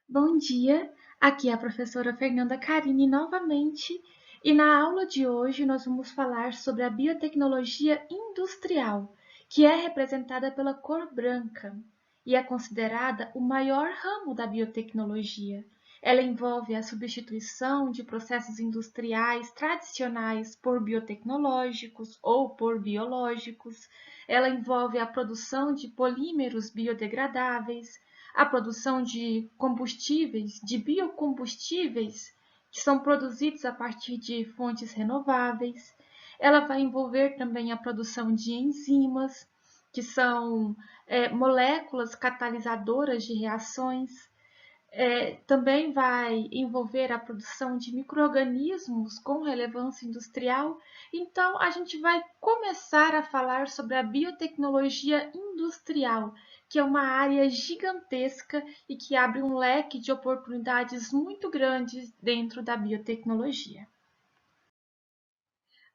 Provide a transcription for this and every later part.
Bom dia, aqui é a professora Fernanda Carini novamente, e na aula de hoje nós vamos falar sobre a biotecnologia industrial, que é representada pela cor branca e é considerada o maior ramo da biotecnologia. Ela envolve a substituição de processos industriais tradicionais por biotecnológicos ou por biológicos. Ela envolve a produção de polímeros biodegradáveis, a produção de combustíveis, de biocombustíveis, que são produzidos a partir de fontes renováveis. Ela vai envolver também a produção de enzimas, que são moléculas catalisadoras de reações. Também vai envolver a produção de micro-organismos com relevância industrial. Então, a gente vai começar a falar sobre a biotecnologia industrial, que é uma área gigantesca e que abre um leque de oportunidades muito grandes dentro da biotecnologia.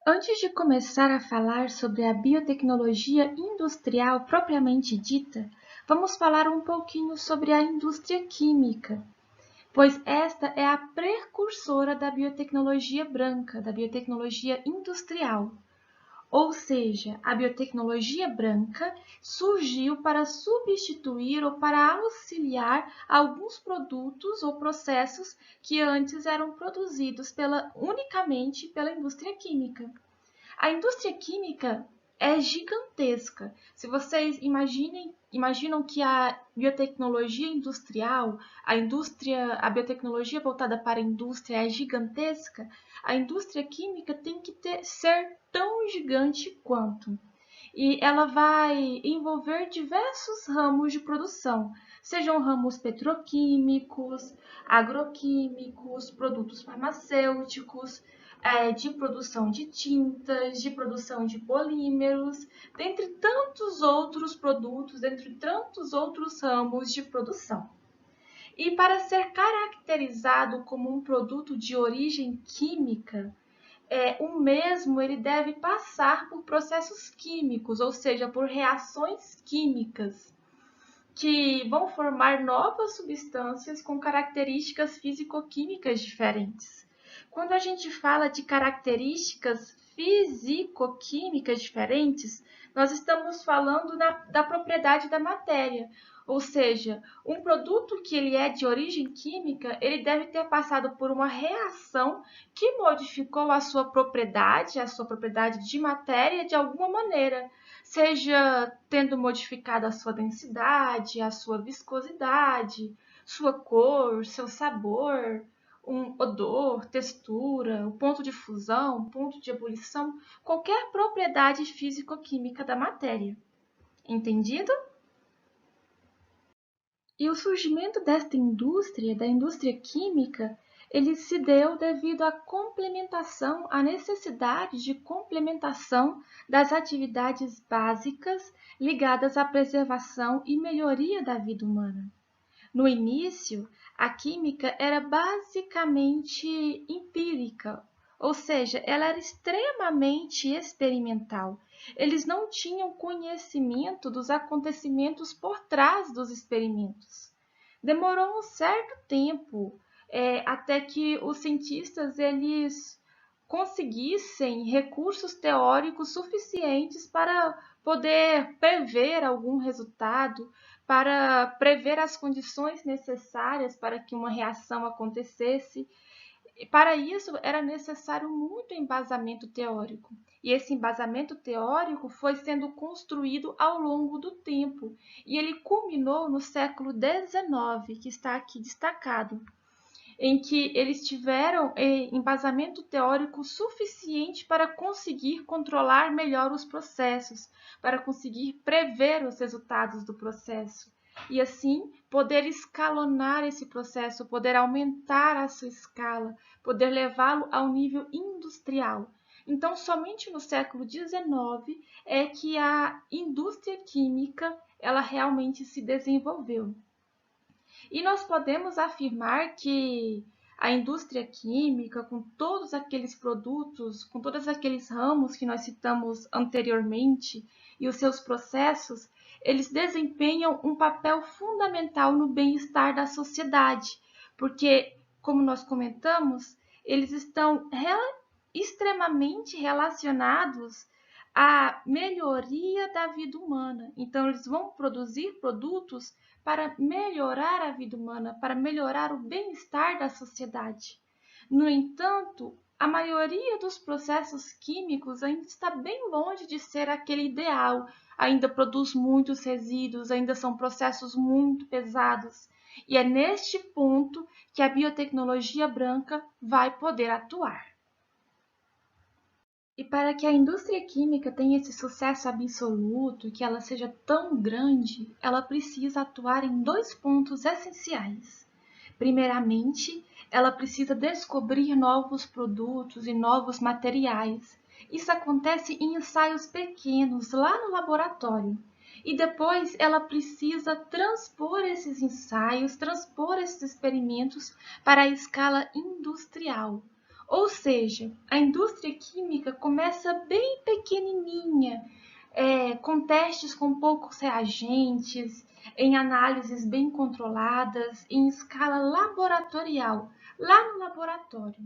Antes de começar a falar sobre a biotecnologia industrial propriamente dita, vamos falar um pouquinho sobre a indústria química, pois esta é a precursora da biotecnologia branca, da biotecnologia industrial. Ou seja, a biotecnologia branca surgiu para substituir ou para auxiliar alguns produtos ou processos que antes eram produzidos unicamente pela indústria química. A indústria química é gigantesca. Se vocês imaginam que a biotecnologia industrial, a biotecnologia voltada para a indústria é gigantesca, a indústria química tem que ser tão gigante quanto. E ela vai envolver diversos ramos de produção, sejam ramos petroquímicos, agroquímicos, produtos farmacêuticos, de produção de tintas, de produção de polímeros, dentre tantos outros produtos, dentre tantos outros ramos de produção. E para ser caracterizado como um produto de origem química, o mesmo ele deve passar por processos químicos, ou seja, por reações químicas, que vão formar novas substâncias com características físico-químicas diferentes. Quando a gente fala de características físico-químicas diferentes, nós estamos falando da propriedade da matéria, ou seja, um produto que ele é de origem química, ele deve ter passado por uma reação que modificou a sua propriedade de matéria de alguma maneira, seja tendo modificado a sua densidade, a sua viscosidade, sua cor, seu sabor, um odor, textura, o ponto de fusão, ponto de ebulição, qualquer propriedade físico-química da matéria. Entendido? E o surgimento desta indústria, da indústria química, ele se deu devido à complementação, à necessidade de complementação das atividades básicas ligadas à preservação e melhoria da vida humana. No início, a química era basicamente empírica, ou seja, ela era extremamente experimental. Eles não tinham conhecimento dos acontecimentos por trás dos experimentos. Demorou um certo tempo até que os cientistas eles conseguissem recursos teóricos suficientes para poder prever algum resultado, para prever as condições necessárias para que uma reação acontecesse. E para isso era necessário muito embasamento teórico. E esse embasamento teórico foi sendo construído ao longo do tempo. E ele culminou no século XIX, que está aqui destacado, em que eles tiveram embasamento teórico suficiente para conseguir controlar melhor os processos, para conseguir prever os resultados do processo e assim poder escalonar esse processo, poder aumentar a sua escala, poder levá-lo ao nível industrial. Então, somente no século XIX é que a indústria química ela realmente se desenvolveu. E nós podemos afirmar que a indústria química, com todos aqueles produtos, com todos aqueles ramos que nós citamos anteriormente e os seus processos, eles desempenham um papel fundamental no bem-estar da sociedade, porque, como nós comentamos, eles estão extremamente relacionados à melhoria da vida humana. Então, eles vão produzir produtos para melhorar a vida humana, para melhorar o bem-estar da sociedade. No entanto, a maioria dos processos químicos ainda está bem longe de ser aquele ideal, ainda produz muitos resíduos, ainda são processos muito pesados. E é neste ponto que a biotecnologia branca vai poder atuar. E para que a indústria química tenha esse sucesso absoluto, que ela seja tão grande, ela precisa atuar em dois pontos essenciais. Primeiramente, ela precisa descobrir novos produtos e novos materiais. Isso acontece em ensaios pequenos, lá no laboratório. E depois ela precisa transpor esses ensaios, transpor esses experimentos para a escala industrial. Ou seja, a indústria química começa bem pequenininha, com testes com poucos reagentes, em análises bem controladas, em escala laboratorial, lá no laboratório.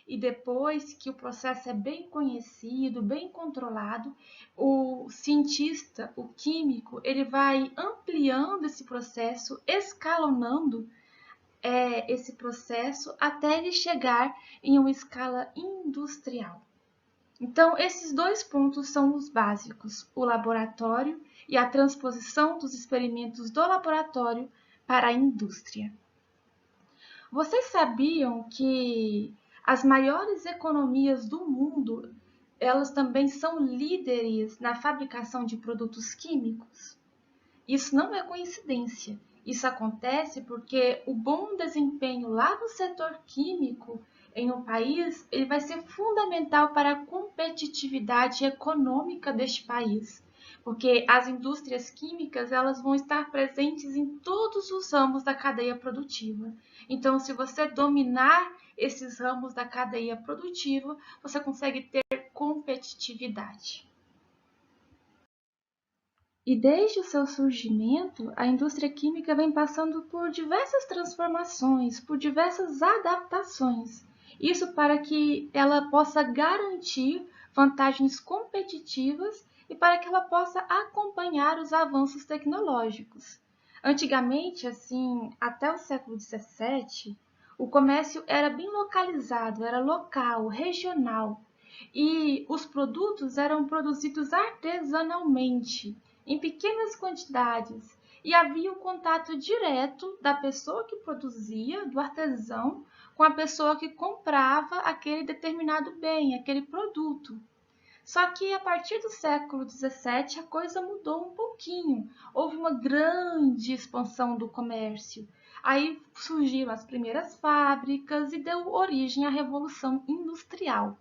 E depois que o processo é bem conhecido, bem controlado, o cientista, o químico, ele vai ampliando esse processo, escalonando esse processo até ele chegar em uma escala industrial. Então, esses dois pontos são os básicos, o laboratório e a transposição dos experimentos do laboratório para a indústria. Vocês sabiam que as maiores economias do mundo, elas também são líderes na fabricação de produtos químicos? Isso não é coincidência. Isso acontece porque o bom desempenho lá no setor químico em um país, ele vai ser fundamental para a competitividade econômica deste país, porque as indústrias químicas, elas vão estar presentes em todos os ramos da cadeia produtiva. Então, se você dominar esses ramos da cadeia produtiva, você consegue ter competitividade. E desde o seu surgimento, a indústria química vem passando por diversas transformações, por diversas adaptações. Isso para que ela possa garantir vantagens competitivas e para que ela possa acompanhar os avanços tecnológicos. Antigamente, assim, até o século XVII, o comércio era bem localizado, era local, regional, e os produtos eram produzidos artesanalmente em pequenas quantidades, e havia o contato direto da pessoa que produzia, do artesão, com a pessoa que comprava aquele determinado bem, aquele produto. Só que a partir do século XVII a coisa mudou um pouquinho. Houve uma grande expansão do comércio. Aí surgiram as primeiras fábricas e deu origem à Revolução Industrial.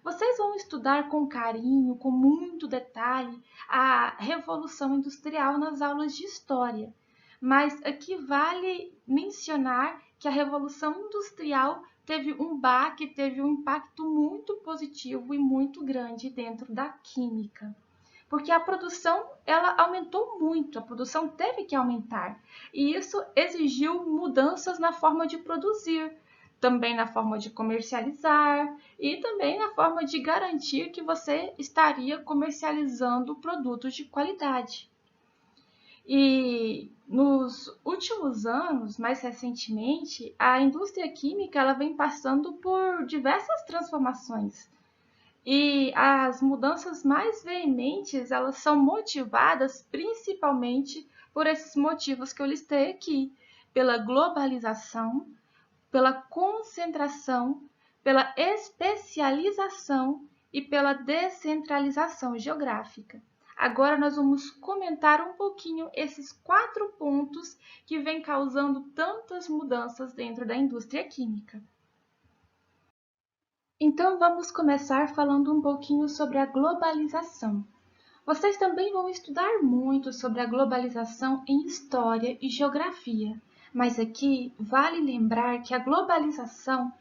Vocês vão estudar com carinho, com muito detalhe, a Revolução Industrial nas aulas de História. Mas aqui vale mencionar que a Revolução Industrial teve um baque, teve um impacto muito positivo e muito grande dentro da química. Porque a produção, ela aumentou muito, a produção teve que aumentar. E isso exigiu mudanças na forma de produzir, também na forma de comercializar e também na forma de garantir que você estaria comercializando produtos de qualidade. E nos últimos anos, mais recentemente, a indústria química ela vem passando por diversas transformações. E as mudanças mais veementes, elas são motivadas principalmente por esses motivos que eu listei aqui, pela globalização, pela concentração, pela especialização e pela descentralização geográfica. Agora nós vamos comentar um pouquinho esses 4 pontos que vêm causando tantas mudanças dentro da indústria química. Então vamos começar falando um pouquinho sobre a globalização. Vocês também vão estudar muito sobre a globalização em História e Geografia, mas aqui vale lembrar que a globalização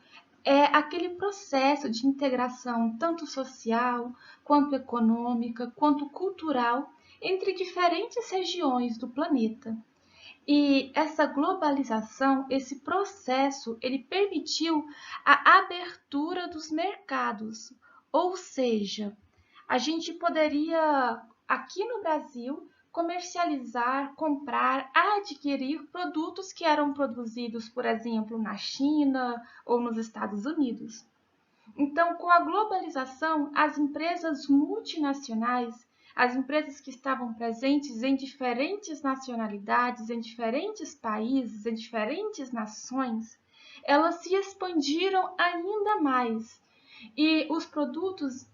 é aquele processo de integração tanto social, quanto econômica, quanto cultural entre diferentes regiões do planeta. E essa globalização, esse processo, ele permitiu a abertura dos mercados, ou seja, a gente poderia, aqui no Brasil, comercializar, comprar, adquirir produtos que eram produzidos, por exemplo, na China ou nos Estados Unidos. Então, com a globalização, as empresas multinacionais, as empresas que estavam presentes em diferentes nacionalidades, em diferentes países, em diferentes nações, elas se expandiram ainda mais. E os produtos,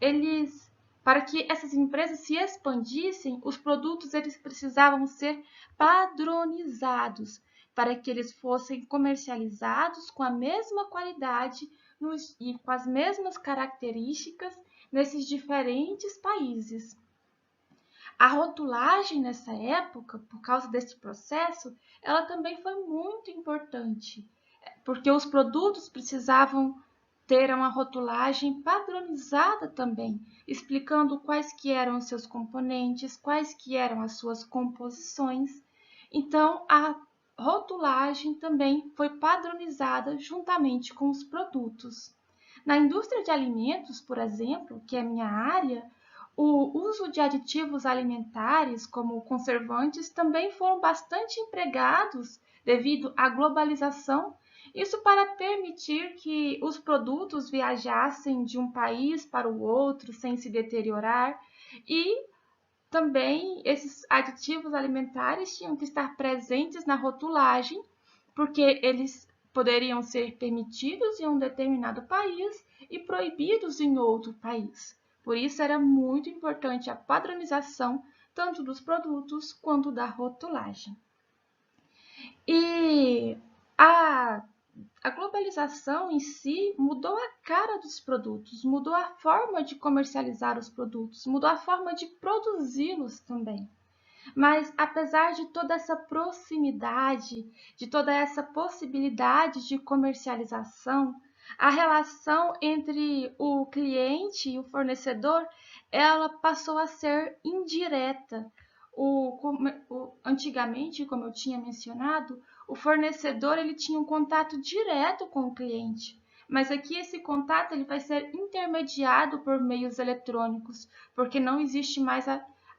para que essas empresas se expandissem, os produtos eles precisavam ser padronizados para que eles fossem comercializados com a mesma qualidade e com as mesmas características nesses diferentes países. A rotulagem nessa época, por causa desse processo, ela também foi muito importante, porque os produtos precisavam ter uma rotulagem padronizada também, explicando quais que eram os seus componentes, quais que eram as suas composições. Então, a rotulagem também foi padronizada juntamente com os produtos. Na indústria de alimentos, por exemplo, que é a minha área, o uso de aditivos alimentares, como conservantes, também foram bastante empregados devido à globalização. Isso para permitir que os produtos viajassem de um país para o outro sem se deteriorar e também esses aditivos alimentares tinham que estar presentes na rotulagem, porque eles poderiam ser permitidos em um determinado país e proibidos em outro país. Por isso era muito importante a padronização tanto dos produtos quanto da rotulagem. E a globalização em si mudou a cara dos produtos, mudou a forma de comercializar os produtos, mudou a forma de produzi-los também. Mas apesar de toda essa proximidade, de toda essa possibilidade de comercialização, a relação entre o cliente e o fornecedor, ela passou a ser indireta. Antigamente, como eu tinha mencionado, o fornecedor ele tinha um contato direto com o cliente, mas aqui esse contato ele vai ser intermediado por meios eletrônicos, porque não existe mais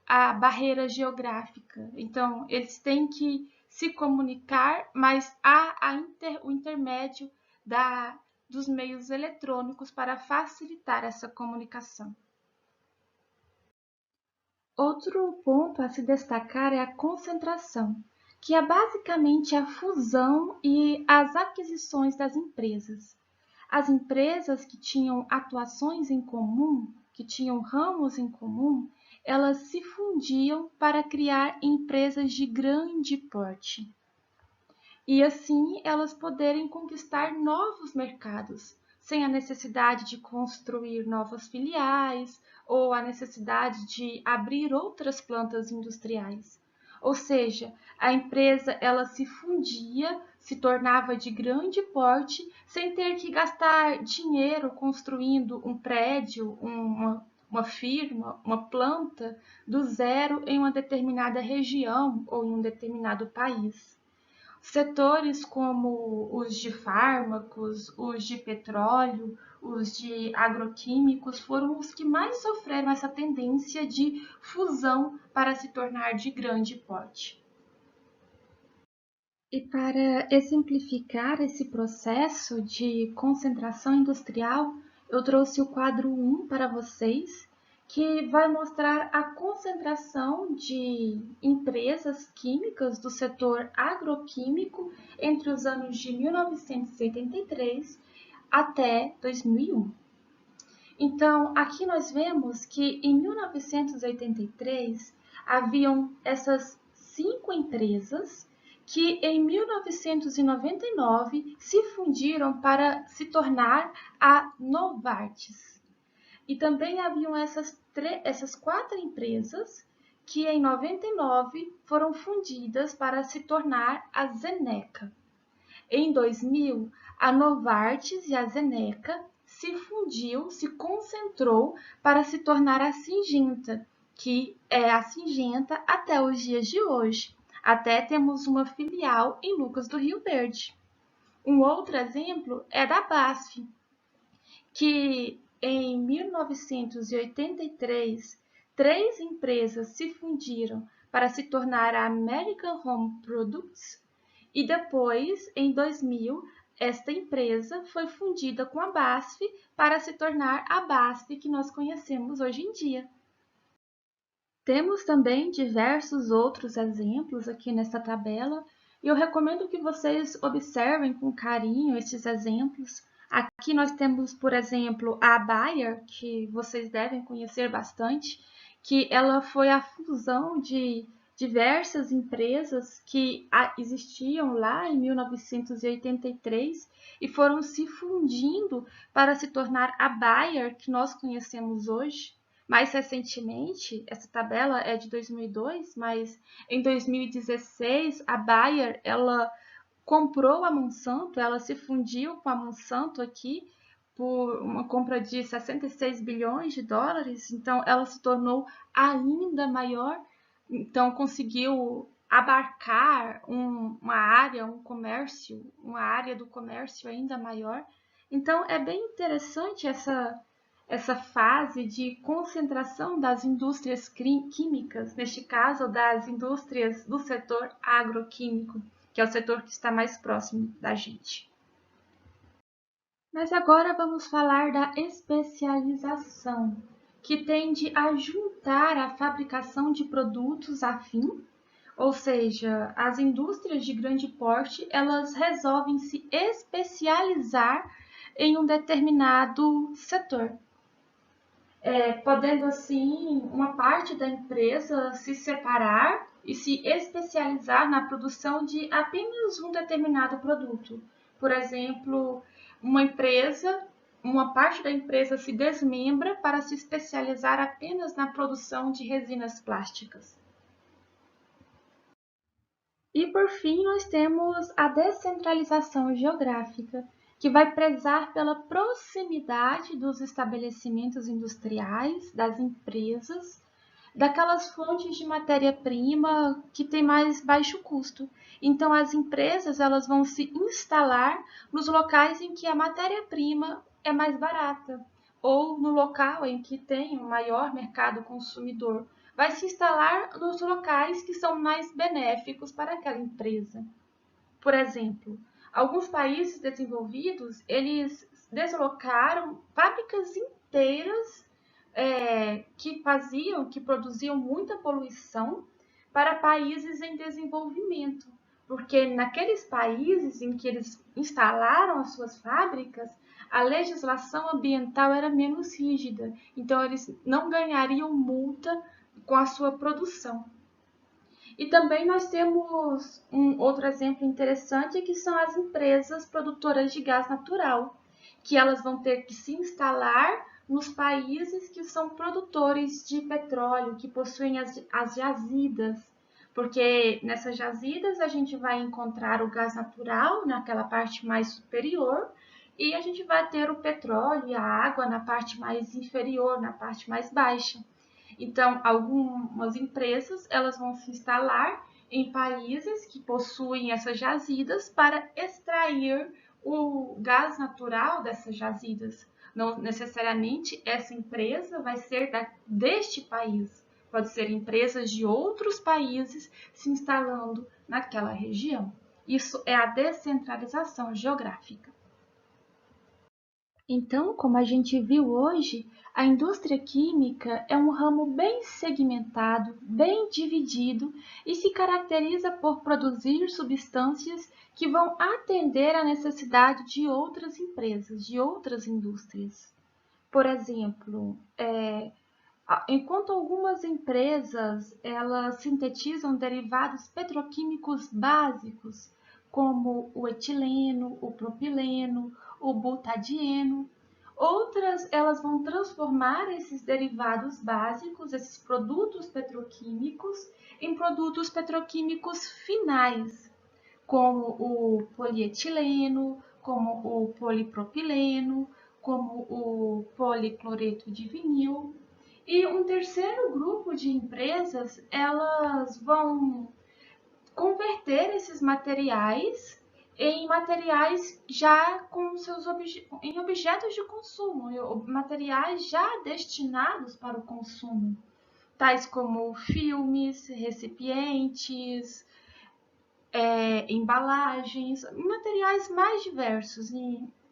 a barreira geográfica. Então, eles têm que se comunicar, mas há o intermédio dos meios eletrônicos para facilitar essa comunicação. Outro ponto a se destacar é a concentração, que é basicamente a fusão e as aquisições das empresas. As empresas que tinham atuações em comum, que tinham ramos em comum, elas se fundiam para criar empresas de grande porte. E assim elas poderem conquistar novos mercados, sem a necessidade de construir novas filiais ou a necessidade de abrir outras plantas industriais. Ou seja, a empresa ela se fundia, se tornava de grande porte, sem ter que gastar dinheiro construindo um prédio, uma firma, uma planta do zero em uma determinada região ou em um determinado país. Setores como os de fármacos, os de petróleo, os de agroquímicos foram os que mais sofreram essa tendência de fusão para se tornar de grande porte. E para exemplificar esse processo de concentração industrial, eu trouxe o quadro 1 para vocês, que vai mostrar a concentração de empresas químicas do setor agroquímico entre os anos de 1983 até 2001. Então, aqui nós vemos que em 1983 haviam essas 5 empresas que em 1999 se fundiram para se tornar a Novartis. E também haviam essas 4 empresas que em 99 foram fundidas para se tornar a Zeneca. Em 2000, a Novartis e a Zeneca se fundiu, se concentrou para se tornar a Syngenta, que é a Syngenta até os dias de hoje. Até temos uma filial em Lucas do Rio Verde. Um outro exemplo é da BASF, que em 1983, três empresas se fundiram para se tornar a American Home Products e depois, em 2000, esta empresa foi fundida com a BASF para se tornar a BASF que nós conhecemos hoje em dia. Temos também diversos outros exemplos aqui nessa tabela e eu recomendo que vocês observem com carinho esses exemplos. Aqui nós temos, por exemplo, a Bayer, que vocês devem conhecer bastante, que ela foi a fusão de diversas empresas que existiam lá em 1983 e foram se fundindo para se tornar a Bayer que nós conhecemos hoje. Mais recentemente, essa tabela é de 2002, mas em 2016 a Bayer ela comprou a Monsanto, ela se fundiu com a Monsanto aqui por uma compra de 66 bilhões de dólares, então ela se tornou ainda maior, então conseguiu abarcar uma área, um comércio, uma área do comércio ainda maior. Então é bem interessante essa fase de concentração das indústrias químicas, neste caso das indústrias do setor agroquímico, que é o setor que está mais próximo da gente. Mas agora vamos falar da especialização, que tende a juntar a fabricação de produtos afim, ou seja, as indústrias de grande porte, elas resolvem se especializar em um determinado setor. Podendo assim uma parte da empresa se separar e se especializar na produção de apenas um determinado produto. Por exemplo, uma parte da empresa se desmembra para se especializar apenas na produção de resinas plásticas. E por fim, nós temos a descentralização geográfica, que vai prezar pela proximidade dos estabelecimentos industriais, das empresas, daquelas fontes de matéria-prima que tem mais baixo custo. Então, as empresas elas vão se instalar nos locais em que a matéria-prima é mais barata, ou no local em que tem um maior mercado consumidor. Vai se instalar nos locais que são mais benéficos para aquela empresa. Por exemplo, alguns países desenvolvidos, eles deslocaram fábricas inteiras que produziam muita poluição para países em desenvolvimento, porque naqueles países em que eles instalaram as suas fábricas, a legislação ambiental era menos rígida, então eles não ganhariam multa com a sua produção. E também nós temos um outro exemplo interessante, que são as empresas produtoras de gás natural, que elas vão ter que se instalar nos países que são produtores de petróleo, que possuem as jazidas, porque nessas jazidas a gente vai encontrar o gás natural naquela parte mais superior e a gente vai ter o petróleo e a água na parte mais inferior, na parte mais baixa. Então, algumas empresas elas vão se instalar em países que possuem essas jazidas para extrair o gás natural dessas jazidas. Não necessariamente essa empresa vai ser deste país. Pode ser empresas de outros países se instalando naquela região. Isso é a descentralização geográfica. Então, como a gente viu hoje, a indústria química é um ramo bem segmentado, bem dividido e se caracteriza por produzir substâncias que vão atender à necessidade de outras empresas, de outras indústrias. Por exemplo, enquanto algumas empresas elas sintetizam derivados petroquímicos básicos, como o etileno, o propileno, o butadieno, outras elas vão transformar esses derivados básicos, esses produtos petroquímicos, em produtos petroquímicos finais, como o polietileno, como o polipropileno, como o policloreto de vinil. E um terceiro grupo de empresas, elas vão converter esses materiais em materiais já com em objetos de consumo, materiais já destinados para o consumo, tais como filmes, recipientes, embalagens, materiais mais diversos,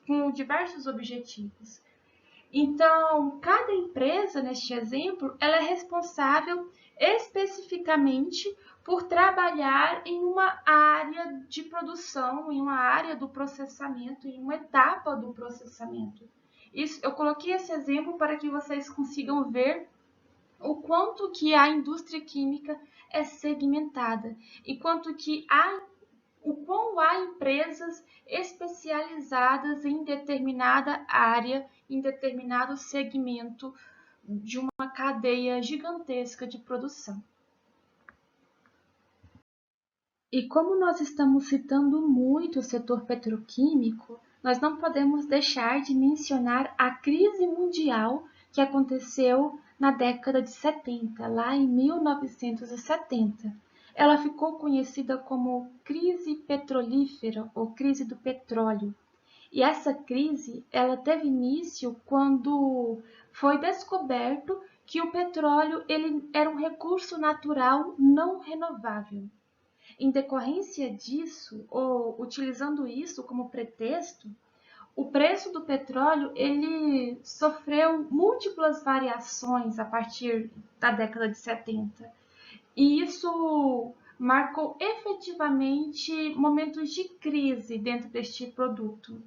com diversos objetivos. Então, cada empresa, neste exemplo, ela é responsável especificamente por trabalhar em uma área de produção, em uma área do processamento, em uma etapa do processamento. Isso, eu coloquei esse exemplo para que vocês consigam ver o quanto que a indústria química é segmentada e o quão há empresas especializadas em determinada área, em determinado segmento de uma cadeia gigantesca de produção. E como nós estamos citando muito o setor petroquímico, nós não podemos deixar de mencionar a crise mundial que aconteceu na década de 70, lá em 1970. Ela ficou conhecida como crise petrolífera ou crise do petróleo. E essa crise, ela teve início quando foi descoberto que o petróleo ele era um recurso natural não renovável. Em decorrência disso, ou utilizando isso como pretexto, o preço do petróleo ele sofreu múltiplas variações a partir da década de 70. E isso marcou efetivamente momentos de crise dentro deste produto.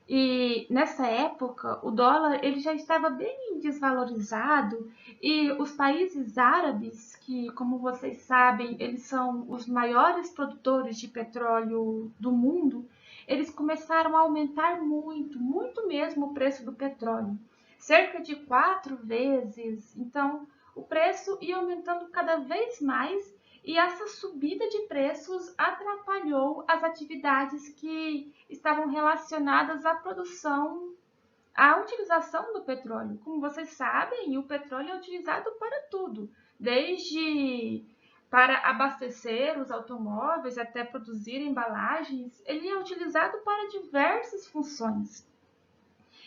E nessa época, o dólar ele já estava bem desvalorizado e os países árabes, que, como vocês sabem, eles são os maiores produtores de petróleo do mundo, eles começaram a aumentar muito, muito mesmo o preço do petróleo, cerca de 4 vezes. Então, o preço ia aumentando cada vez mais e essa subida de preços atrapalhou as atividades que estavam relacionadas à produção, à utilização do petróleo. Como vocês sabem, o petróleo é utilizado para tudo, desde para abastecer os automóveis até produzir embalagens, ele é utilizado para diversas funções.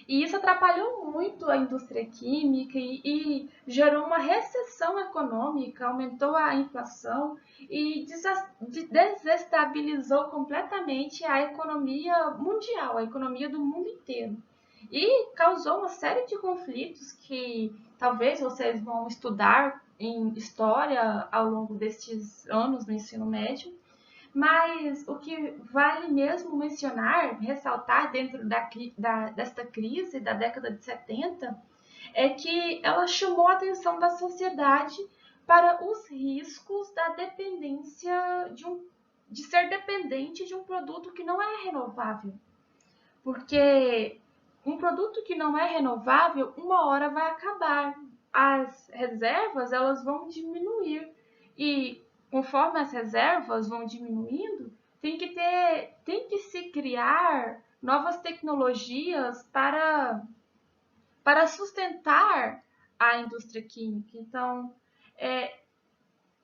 E isso atrapalhou muito a indústria química e gerou uma recessão econômica, aumentou a inflação e desestabilizou completamente a economia mundial, a economia do mundo inteiro. E causou uma série de conflitos que talvez vocês vão estudar em história ao longo destes anos no ensino médio. Mas o que vale mesmo mencionar, ressaltar dentro desta crise da década de 70, é que ela chamou a atenção da sociedade para os riscos da dependência de ser dependente de um produto que não é renovável. Porque um produto que não é renovável, uma hora vai acabar. As reservas elas vão diminuir e conforme as reservas vão diminuindo, tem que se criar novas tecnologias para sustentar a indústria química. Então,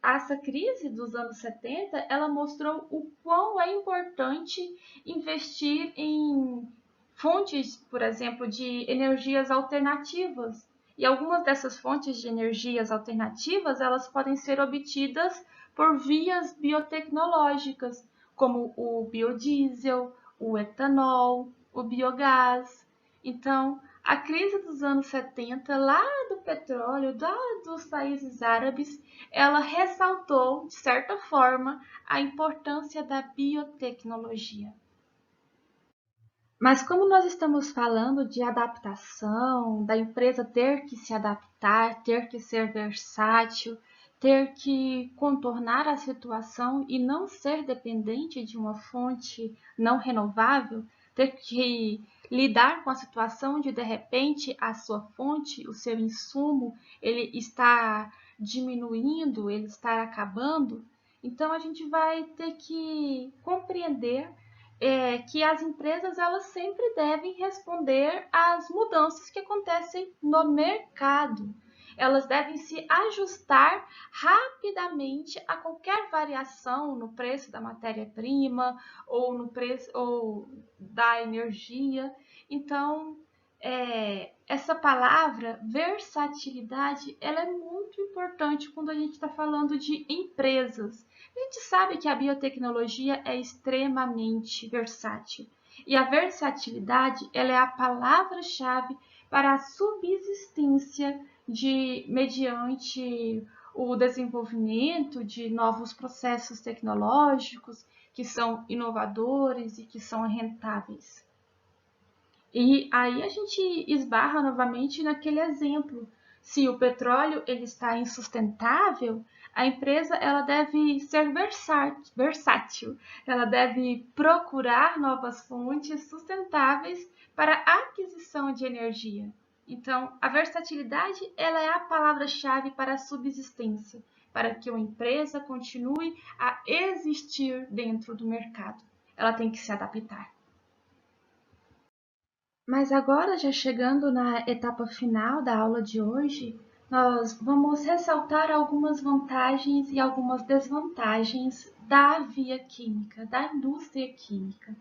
essa crise dos anos 70, ela mostrou o quão é importante investir em fontes, por exemplo, de energias alternativas. E algumas dessas fontes de energias alternativas, elas podem ser obtidas por vias biotecnológicas, como o biodiesel, o etanol, o biogás. Então, a crise dos anos 70, lá do petróleo, lá dos países árabes, ela ressaltou, de certa forma, a importância da biotecnologia. Mas como nós estamos falando de adaptação, da empresa ter que se adaptar, ter que ser versátil, ter que contornar a situação e não ser dependente de uma fonte não renovável, ter que lidar com a situação de repente a sua fonte, o seu insumo, ele está diminuindo, ele está acabando, então a gente vai ter que compreender que as empresas elas sempre devem responder às mudanças que acontecem no mercado. Elas devem se ajustar rapidamente a qualquer variação no preço da matéria-prima ou no preço ou da energia. Então, essa palavra versatilidade, ela é muito importante quando a gente está falando de empresas. A gente sabe que a biotecnologia é extremamente versátil. E a versatilidade, ela é a palavra-chave para a subsistência mediante o desenvolvimento de novos processos tecnológicos que são inovadores e que são rentáveis. E aí a gente esbarra novamente naquele exemplo. Se o petróleo ele está insustentável, a empresa ela deve ser versátil. Ela deve procurar novas fontes sustentáveis para a aquisição de energia. Então, a versatilidade ela é a palavra-chave para a subsistência, para que uma empresa continue a existir dentro do mercado. Ela tem que se adaptar. Mas agora, já chegando na etapa final da aula de hoje, nós vamos ressaltar algumas vantagens e algumas desvantagens da via química, da indústria química.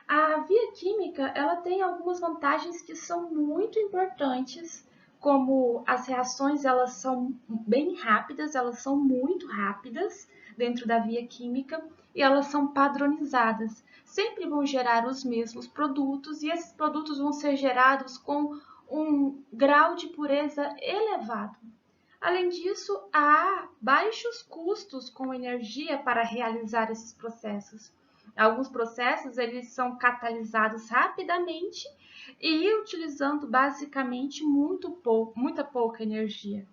A via química, ela tem algumas vantagens que são muito importantes, como as reações, elas são bem rápidas, elas são muito rápidas dentro da via química e elas são padronizadas. Sempre vão gerar os mesmos produtos e esses produtos vão ser gerados com um grau de pureza elevado. Além disso, há baixos custos com energia para realizar esses processos. Alguns processos eles são catalisados rapidamente e utilizando basicamente muita pouca energia.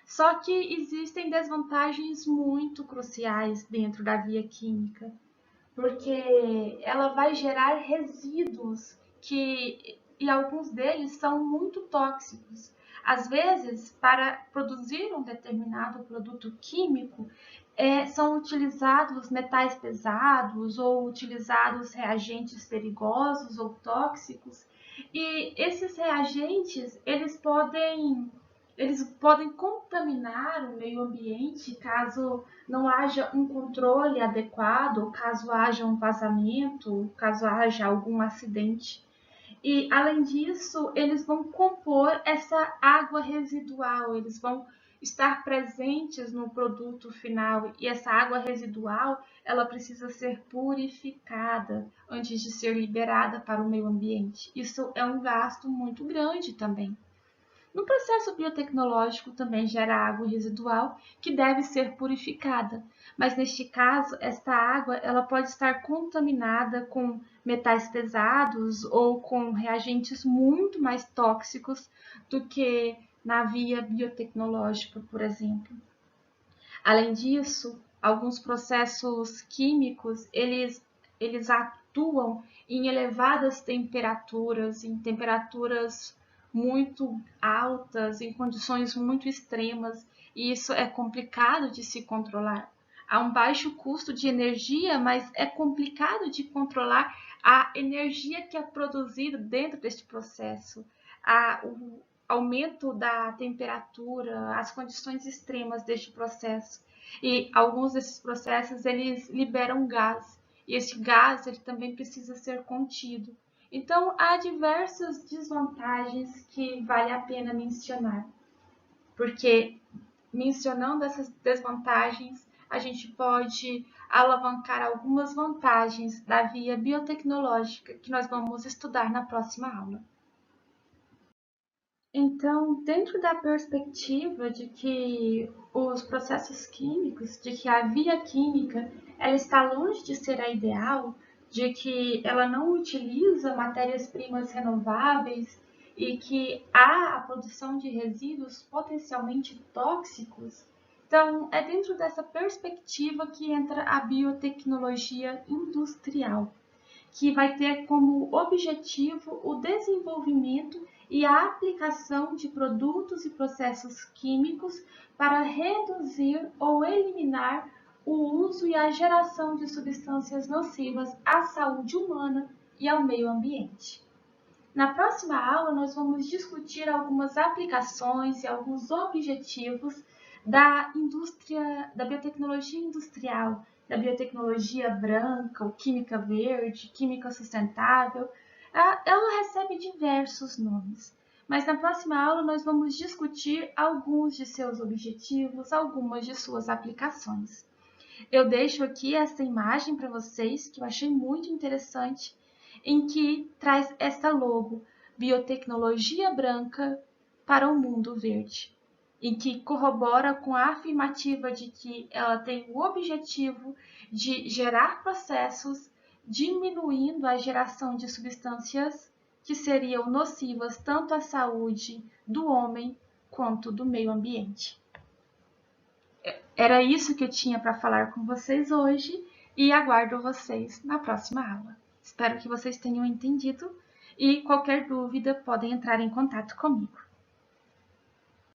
Só que existem desvantagens muito cruciais dentro da via química, porque ela vai gerar resíduos e alguns deles são muito tóxicos. Às vezes, para produzir um determinado produto químico, são utilizados metais pesados ou utilizados reagentes perigosos ou tóxicos. E esses reagentes, eles podem contaminar o meio ambiente caso não haja um controle adequado, caso haja um vazamento, caso haja algum acidente. E, além disso, eles vão compor essa água residual, eles vão estar presentes no produto final e essa água residual, ela precisa ser purificada antes de ser liberada para o meio ambiente. Isso é um gasto muito grande também. No processo biotecnológico também gera água residual que deve ser purificada, mas neste caso, esta água ela pode estar contaminada com metais pesados ou com reagentes muito mais tóxicos do que na via biotecnológica, por exemplo. Além disso, alguns processos químicos, eles atuam em elevadas temperaturas, em temperaturas muito altas, em condições muito extremas, e isso é complicado de se controlar. Há um baixo custo de energia, mas é complicado de controlar a energia que é produzida dentro deste processo. O aumento da temperatura, as condições extremas deste processo. E alguns desses processos, eles liberam gás, e esse gás ele também precisa ser contido. Então, há diversas desvantagens que vale a pena mencionar, porque mencionando essas desvantagens, a gente pode alavancar algumas vantagens da via biotecnológica que nós vamos estudar na próxima aula. Então, dentro da perspectiva de que os processos químicos, de que a via química, ela está longe de ser a ideal, de que ela não utiliza matérias-primas renováveis e que há a produção de resíduos potencialmente tóxicos, então é dentro dessa perspectiva que entra a biotecnologia industrial, que vai ter como objetivo o desenvolvimento e a aplicação de produtos e processos químicos para reduzir ou eliminar o uso e a geração de substâncias nocivas à saúde humana e ao meio ambiente. Na próxima aula, nós vamos discutir algumas aplicações e alguns objetivos da indústria, da biotecnologia industrial, da biotecnologia branca, ou química verde, química sustentável. Ela recebe diversos nomes, mas na próxima aula nós vamos discutir alguns de seus objetivos, algumas de suas aplicações. Eu deixo aqui essa imagem para vocês, que eu achei muito interessante, em que traz essa logo, Biotecnologia Branca para o Mundo Verde, em que corrobora com a afirmativa de que ela tem o objetivo de gerar processos diminuindo a geração de substâncias que seriam nocivas tanto à saúde do homem quanto do meio ambiente. Era isso que eu tinha para falar com vocês hoje e aguardo vocês na próxima aula. Espero que vocês tenham entendido e qualquer dúvida podem entrar em contato comigo.